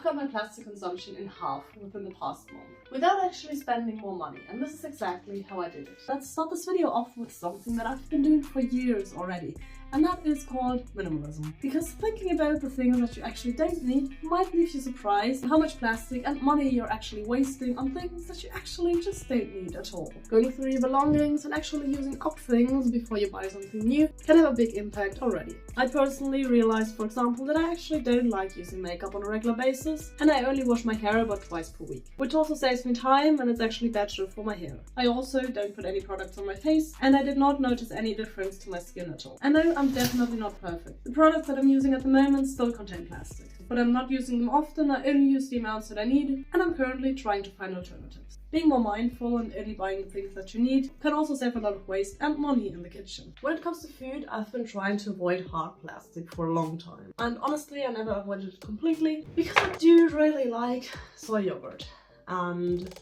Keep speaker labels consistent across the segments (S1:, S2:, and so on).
S1: cut my plastic consumption in half within the past month, without actually spending more money, and this is exactly how I did it. Let's start this video off with something that I've been doing for years already, and that is called minimalism. Because thinking about the things that you actually don't need might leave you surprised how much plastic and money you're actually wasting on things that you actually just don't need at all. Going through your belongings and actually using up things before you buy something new can have a big impact already. I personally realized, for example, that I actually don't like using makeup on a regular basis, and I only wash my hair about twice per week, which also saves me time and it's actually better for my hair. I also don't put any products on my face, and I did not notice any difference to my skin at all. I know I'm definitely not perfect. The products that I'm using at the moment still contain plastic, but I'm not using them often. I only use the amounts that I need, and I'm currently trying to find alternatives. Being more mindful and only buying the things that you need can also save a lot of waste and money in the kitchen. When it comes to food, I've been trying to avoid hard plastic for a long time. And honestly, I never avoided it completely because I do really like soy yogurt. And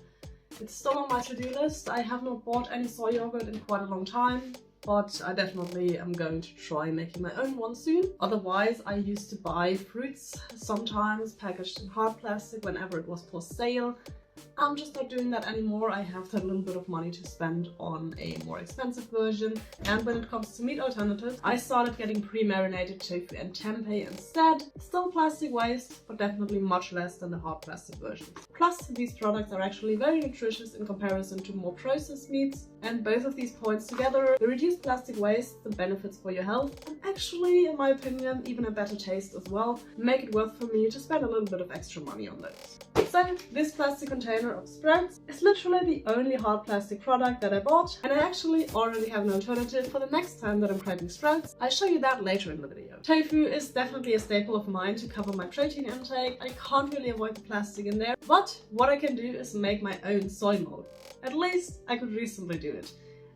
S1: it's still on my to-do list. I have not bought any soy yogurt in quite a long time, but I definitely am going to try making my own one soon. Otherwise, I used to buy fruits, sometimes packaged in hard plastic whenever it was for sale. I'm just not doing that anymore. I have that little bit of money to spend on a more expensive version. And when it comes to meat alternatives, I started getting pre-marinated tofu and tempeh instead. Still plastic waste, but definitely much less than the hard plastic versions. Plus, these products are actually very nutritious in comparison to more processed meats. And both of these points together, the reduced plastic waste, the benefits for your health, and actually, in my opinion, even a better taste as well, make it worth for me to spend a little bit of extra money on those. So, this plastic container of sprouts is literally the only hard plastic product that I bought, and I actually already have an alternative for the next time that I'm craving sprouts. I'll show you that later in the video. Tofu is definitely a staple of mine to cover my protein intake. I can't really avoid the plastic in there, but what I can do is make my own soy milk. At least I could reasonably do it.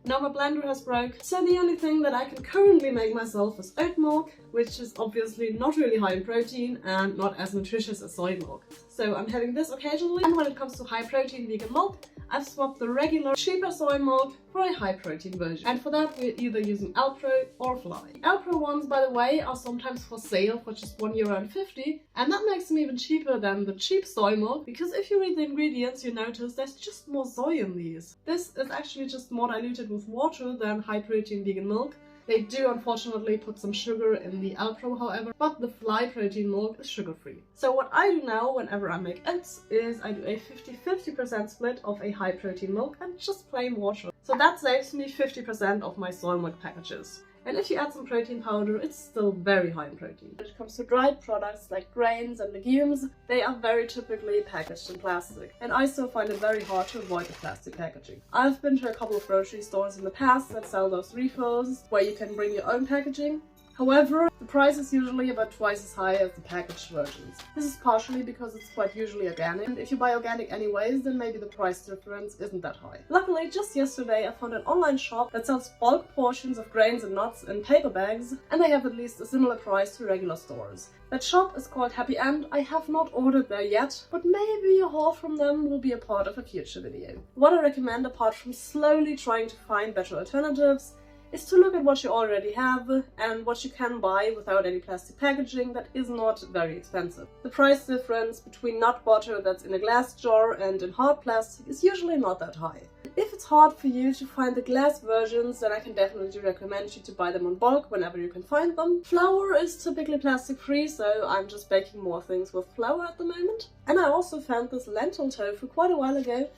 S1: Now my blender has broke, so the only thing that I can currently make myself is oat milk, which is obviously not really high in protein and not as nutritious as soy milk. So I'm having this occasionally, and when it comes to high protein vegan milk, I've swapped the regular cheaper soy milk for a high protein version. And for that we're either using Alpro or Fly. Alpro ones, by the way, are sometimes for sale for just €1.50, and that makes them even cheaper than the cheap soy milk, because if you read the ingredients you notice there's just more soy in these. This is actually just more diluted with water than high protein vegan milk. They do unfortunately put some sugar in the Alpro, however, but the Fly protein milk is sugar-free. So what I do now whenever I make oats is I do a 50-50% split of a high protein milk and just plain water. So that saves me 50% of my soy milk packages. And if you add some protein powder, it's still very high in protein. When it comes to dried products like grains and legumes, they are very typically packaged in plastic. And I still find it very hard to avoid the plastic packaging. I've been to a couple of grocery stores in the past that sell those refills where you can bring your own packaging. However, the price is usually about twice as high as the packaged versions. This is partially because it's quite usually organic, and if you buy organic anyways, then maybe the price difference isn't that high. Luckily, just yesterday I found an online shop that sells bulk portions of grains and nuts in paper bags, and they have at least a similar price to regular stores. That shop is called Happy End. I have not ordered there yet, but maybe a haul from them will be a part of a future video. What I recommend, apart from slowly trying to find better alternatives, is to look at what you already have and what you can buy without any plastic packaging that is not very expensive. The price difference between nut butter that's in a glass jar and in hard plastic is usually not that high. If it's hard for you to find the glass versions, then I can definitely recommend you to buy them in bulk whenever you can find them. Flour is typically plastic free, so I'm just baking more things with flour at the moment. And I also found this lentil tofu quite a while ago.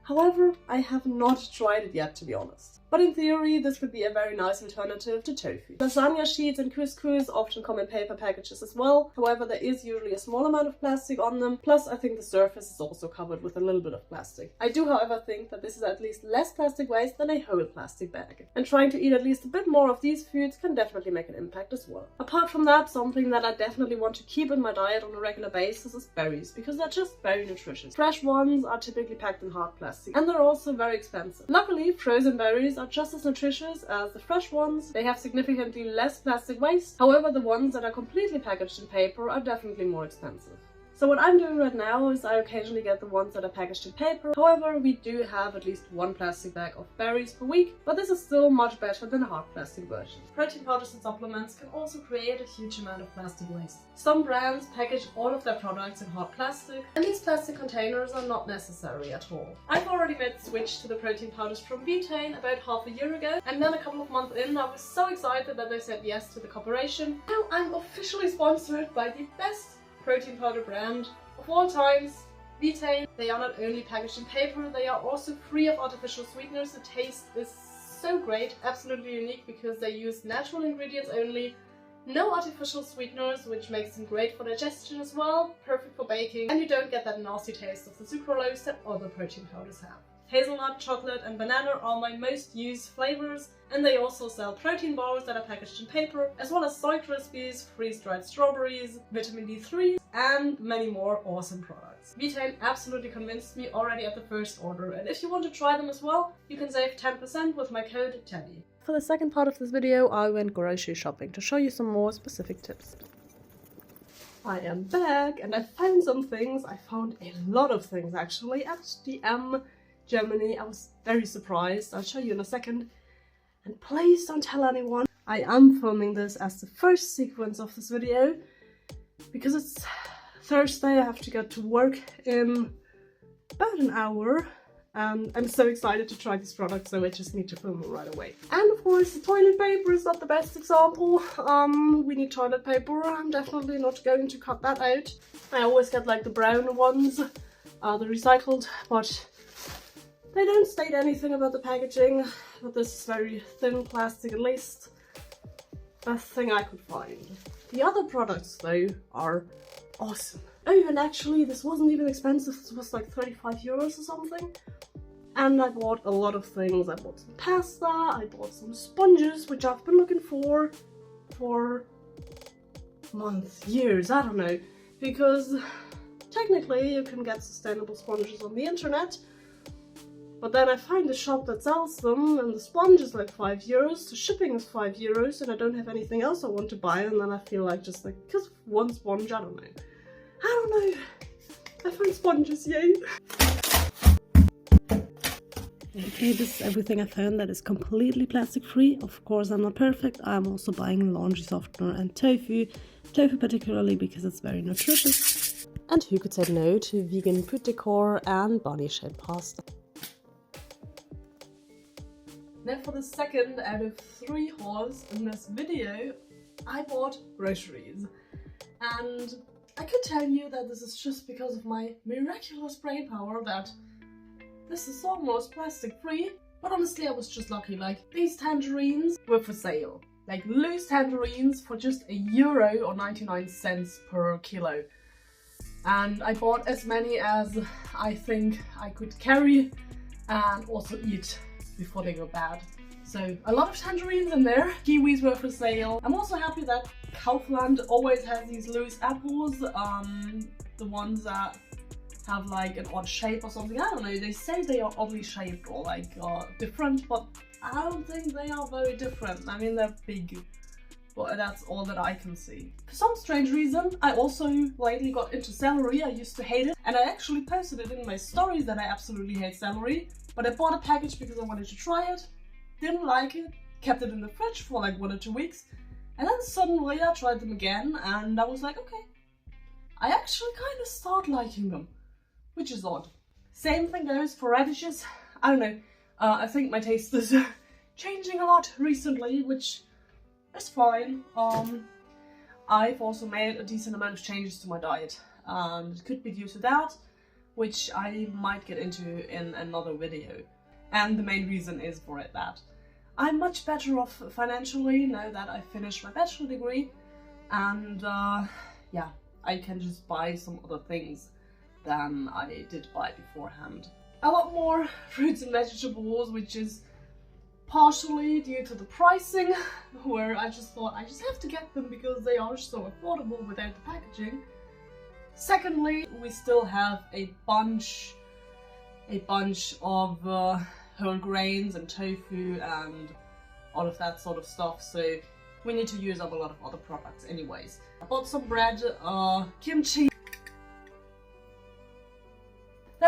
S1: However, I have not tried it yet, to be honest. But in theory, this could be a very nice alternative to tofu. Lasagna sheets and couscous often come in paper packages as well. However, there is usually a small amount of plastic on them. Plus, I think the surface is also covered with a little bit of plastic. I do, however, think that this is at least less plastic waste than a whole plastic bag. And trying to eat at least a bit more of these foods can definitely make an impact as well. Apart from that, something that I definitely want to keep in my diet on a regular basis is berries, because they're just very nutritious. Fresh ones are typically packed in hard plastic, and they're also very expensive. Luckily, frozen berries are just as nutritious as the fresh ones. They have significantly less plastic waste. However, the ones that are completely packaged in paper are definitely more expensive. So what I'm doing right now is I occasionally get the ones that are packaged in paper. However, we do have at least one plastic bag of berries per week, but this is still much better than a hard plastic version. Protein powders and supplements can also create a huge amount of plastic waste. Some brands package all of their products in hard plastic, and these plastic containers are not necessary at all. I've already made the switch to the protein powders from butane about half a year ago, and then a couple of months in I was so excited that I said yes to the cooperation. Now I'm officially sponsored by the best protein powder brand of all times, butane. They are not only packaged in paper, they are also free of artificial sweeteners. The taste is so great, absolutely unique, because they use natural ingredients only, no artificial sweeteners, which makes them great for digestion as well, perfect for baking, and you don't get that nasty taste of the sucralose that other protein powders have. Hazelnut, chocolate and banana are my most used flavors, and they also sell protein bars that are packaged in paper, as well as soy crispies, freeze-dried strawberries, vitamin D3 and many more awesome products. Butane absolutely convinced me already at the first order, and if you want to try them as well, you can save 10% with my code TEDDY. For the second part of this video, I went grocery shopping to show you some more specific tips. I am back and I found some things. I found a lot of things actually at DM Germany. I was very surprised. I'll show you in a second. And please don't tell anyone. I am filming this as the first sequence of this video because it's Thursday. I have to get to work in about an hour. And I'm so excited to try these products, so I just need to film them right away. And of course, the toilet paper is not the best example. We need toilet paper. I'm definitely not going to cut that out. I always get like the brown ones, the recycled, but they don't state anything about the packaging. But this is very thin plastic, at least. Best thing I could find. The other products though are awesome. Oh, and actually this wasn't even expensive. This was like 35 euros or something. And I bought a lot of things. I bought some pasta, I bought some sponges, which I've been looking for months, years, I don't know. Because technically you can get sustainable sponges on the internet. But then I find a shop that sells them and the sponge is like 5 euros, the shipping is 5 euros, and I don't have anything else I want to buy, and then I feel like just like, because one sponge, I don't know. I don't know. I find sponges, yay! Okay, this is everything I found that is completely plastic free. Of course, I'm not perfect. I'm also buying laundry softener and tofu. Tofu particularly because it's very nutritious. And who could say no to vegan food decor and bunny shaped pasta? Now for the second out of 3 hauls in this video, I bought groceries. And I could tell you that this is just because of my miraculous brain power that this is almost plastic free, but honestly I was just lucky. Like, these tangerines were for sale. Like loose tangerines for just €1 or 99 cents per kilo. And I bought as many as I think I could carry and also eat before they go bad. So a lot of tangerines in there. Kiwis were for sale. I'm also happy that Kaufland always has these loose apples, the ones that have like an odd shape or something. I don't know, they say they are oddly shaped or like different, but I don't think they are very different. I mean, they're big, but that's all that I can see. For some strange reason, I also lately got into celery. I used to hate it, and I actually posted it in my stories that I absolutely hate celery, but I bought a package because I wanted to try it, didn't like it, kept it in the fridge for like 1 or 2 weeks, and then suddenly I tried them again and I was like, okay, I actually kind of start liking them, which is odd. Same thing goes for radishes. I don't know, I think my taste is changing a lot recently, which is fine. I've also made a decent amount of changes to my diet, and it could be due to that, which I might get into in another video. And the main reason is for it that I'm much better off financially now that I finished my bachelor degree, and yeah, I can just buy some other things than I did buy beforehand. A lot more fruits and vegetables, which is partially due to the pricing, where I just thought I just have to get them because they are so affordable without the packaging. Secondly, we still have a bunch of whole grains and tofu and all of that sort of stuff, so we need to use up a lot of other products anyways. I bought some bread, kimchi,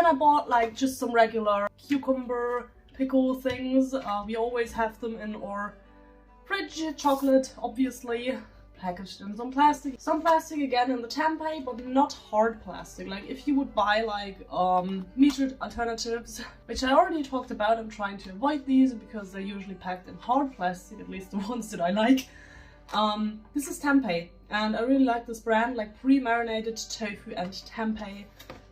S1: then I bought like just some regular cucumber pickle things. We always have them in our fridge. Chocolate, obviously, packaged in some plastic. Some plastic again in the tempeh, but not hard plastic. Like if you would buy like metered alternatives, which I already talked about, I'm trying to avoid these because they're usually packed in hard plastic, at least the ones that I like. This is tempeh, and I really like this brand, like pre-marinated tofu and tempeh.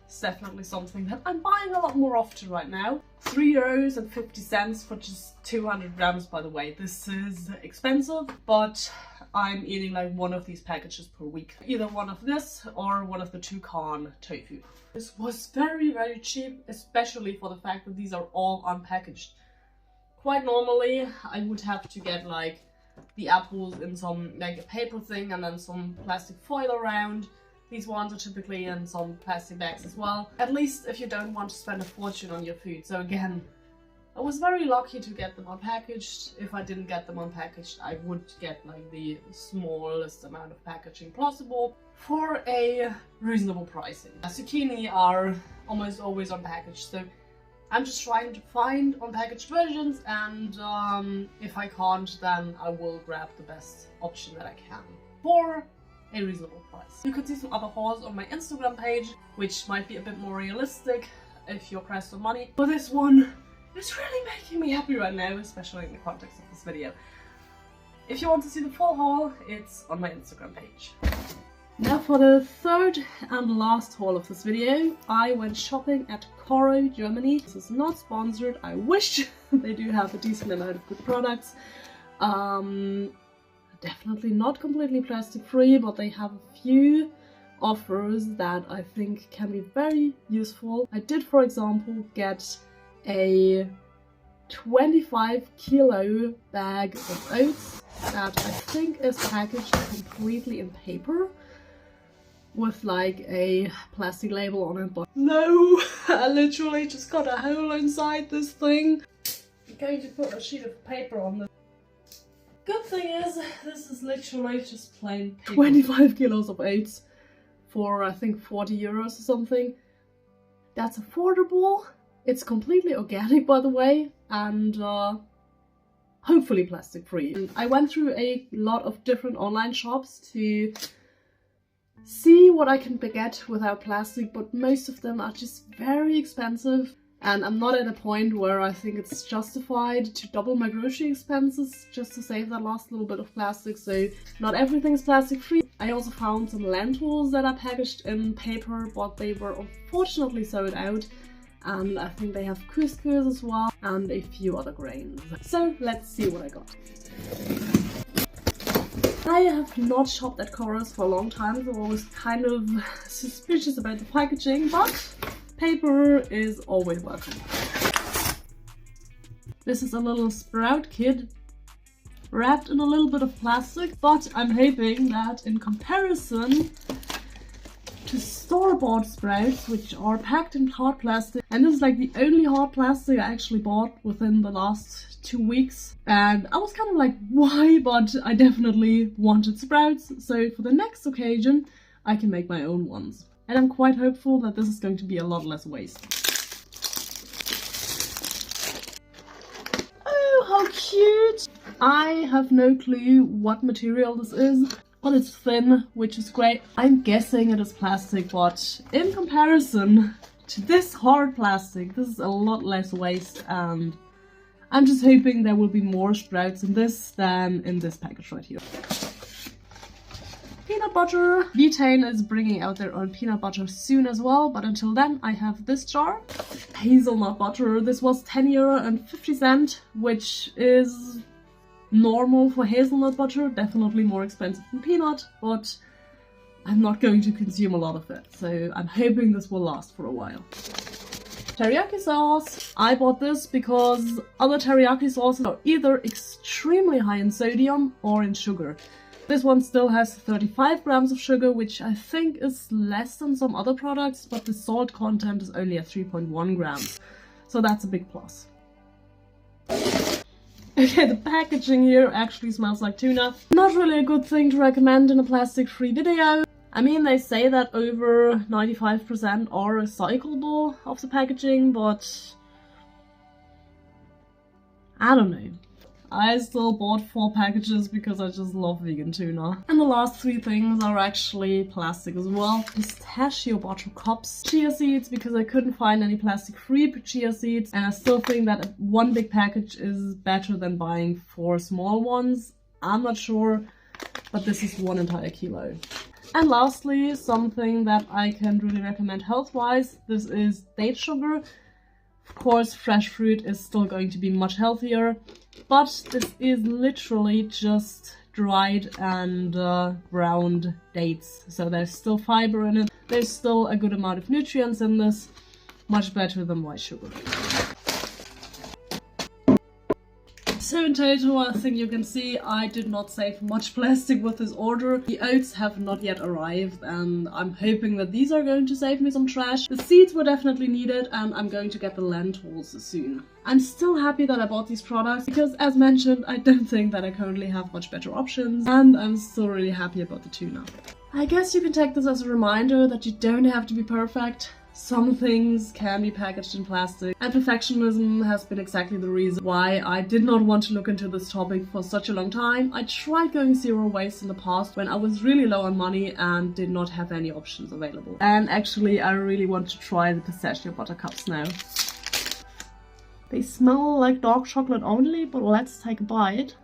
S1: It's definitely something that I'm buying a lot more often right now. €3.50 for just 200 grams, by the way. This is expensive, but I'm eating like one of these packages per week. Either one of this or one of the toucan tofu. This was very, very cheap, especially for the fact that these are all unpackaged. Quite normally, I would have to get like the apples in some like a paper thing and then some plastic foil around. These ones are typically in some plastic bags as well. At least if you don't want to spend a fortune on your food. So again, I was very lucky to get them unpackaged. If I didn't get them unpackaged, I would get like the smallest amount of packaging possible for a reasonable pricing. Zucchini are almost always unpackaged, so I'm just trying to find unpackaged versions, and if I can't, then I will grab the best option that I can for a reasonable price. You could see some other hauls on my Instagram page, which might be a bit more realistic if you're pressed for money. But this one is really making me happy right now, especially in the context of this video. If you want to see the full haul, it's on my Instagram page. Now for the third and last haul of this video, I went shopping at Coro, Germany. This is not sponsored. I wish. They do have a decent amount of good products. Definitely not completely plastic free, but they have a few offers that I think can be very useful. I did, for example, get a 25-kilo bag of oats that I think is packaged completely in paper with like a plastic label on it, but no, I literally just got a hole inside this thing. I'm going to put a sheet of paper on this. Good thing is, this is literally just plain paper. 25 kilos of oats for I think €40 or something. That's affordable. It's completely organic, by the way, and hopefully plastic free. I went through a lot of different online shops to see what I can get without plastic, but most of them are just very expensive. And I'm not at a point where I think it's justified to double my grocery expenses just to save that last little bit of plastic, so not everything is plastic free. I also found some lentils that are packaged in paper, but they were unfortunately sold out. And I think they have couscous as well, and a few other grains. So let's see what I got. I have not shopped at Coro's for a long time, so I was kind of suspicious about the packaging, but paper is always welcome. This is a little sprout kit wrapped in a little bit of plastic, but I'm hoping that in comparison to store-bought sprouts, which are packed in hard plastic, and this is like the only hard plastic I actually bought within the last 2 weeks, and I was kind of like, why? But I definitely wanted sprouts, so for the next occasion I can make my own ones. And I'm quite hopeful that this is going to be a lot less waste. Oh, how cute! I have no clue what material this is, but it's thin, which is great. I'm guessing it is plastic, but in comparison to this hard plastic, this is a lot less waste, and I'm just hoping there will be more sprouts in this than in this package right here. Peanut butter. Vitain is bringing out their own peanut butter soon as well, but until then I have this jar. Hazelnut butter. This was €10.50, which is normal for hazelnut butter, definitely more expensive than peanut, but I'm not going to consume a lot of it, so I'm hoping this will last for a while. Teriyaki sauce. I bought this because other teriyaki sauces are either extremely high in sodium or in sugar. This one still has 35 grams of sugar, which I think is less than some other products, but the salt content is only at 3.1 grams, so that's a big plus. Okay, the packaging here actually smells like tuna. Not really a good thing to recommend in a plastic-free video. I mean, they say that over 95% are recyclable of the packaging, but I don't know. I still bought 4 packages because I just love vegan tuna. And the last 3 things are actually plastic as well. Pistachio butter cups, chia seeds because I couldn't find any plastic-free chia seeds, and I still think that 1 big package is better than buying 4 small ones. I'm not sure, but this is 1 entire kilo. And lastly, something that I can really recommend health-wise, this is date sugar. Of course, fresh fruit is still going to be much healthier, but this is literally just dried and ground dates. So there's still fiber in it, there's still a good amount of nutrients in this, much better than white sugar. So in total, I think you can see I did not save much plastic with this order. The oats have not yet arrived, and I'm hoping that these are going to save me some trash. The seeds were definitely needed, and I'm going to get the lentils soon. I'm still happy that I bought these products because, as mentioned, I don't think that I currently have much better options, and I'm still really happy about the tuna. I guess you can take this as a reminder that you don't have to be perfect. Some things can be packaged in plastic, and perfectionism has been exactly the reason why I did not want to look into this topic for such a long time. I tried going zero waste in the past when I was really low on money and did not have any options available. And actually, I really want to try the pistachio butter cups now. They smell like dark chocolate only, but let's take a bite.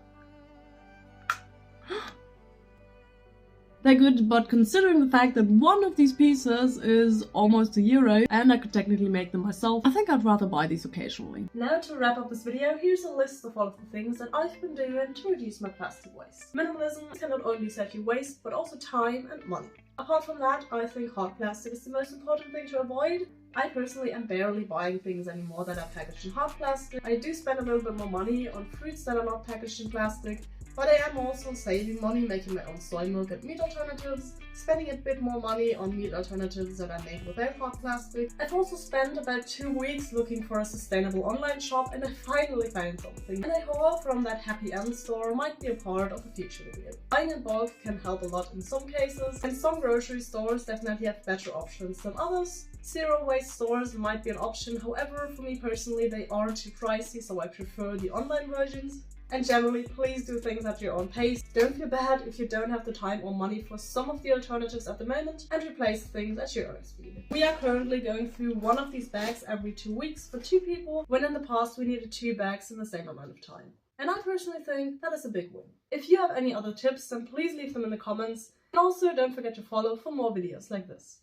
S1: They're good, but considering the fact that 1 of these pieces is almost €1 and I could technically make them myself, I think I'd rather buy these occasionally. Now to wrap up this video, here's a list of all of the things that I've been doing to reduce my plastic waste. Minimalism can not only save you waste, but also time and money. Apart from that, I think hard plastic is the most important thing to avoid. I personally am barely buying things anymore that are packaged in hard plastic. I do spend a little bit more money on fruits that are not packaged in plastic, but I am also saving money making my own soy milk and meat alternatives, spending a bit more money on meat alternatives that are made without hard plastic. I've also spent about 2 weeks looking for a sustainable online shop, and I finally found something. And I hope from that happy end store might be a part of a future video. Buying in bulk can help a lot in some cases, and some grocery stores definitely have better options than others. Zero waste stores might be an option, however for me personally they are too pricey, so I prefer the online versions. And generally, please do things at your own pace. Don't feel bad if you don't have the time or money for some of the alternatives at the moment, and replace things at your own speed. We are currently going through 1 of these bags every 2 weeks for 2 people, when in the past we needed 2 bags in the same amount of time. And I personally think that is a big win. If you have any other tips, then please leave them in the comments. And also don't forget to follow for more videos like this.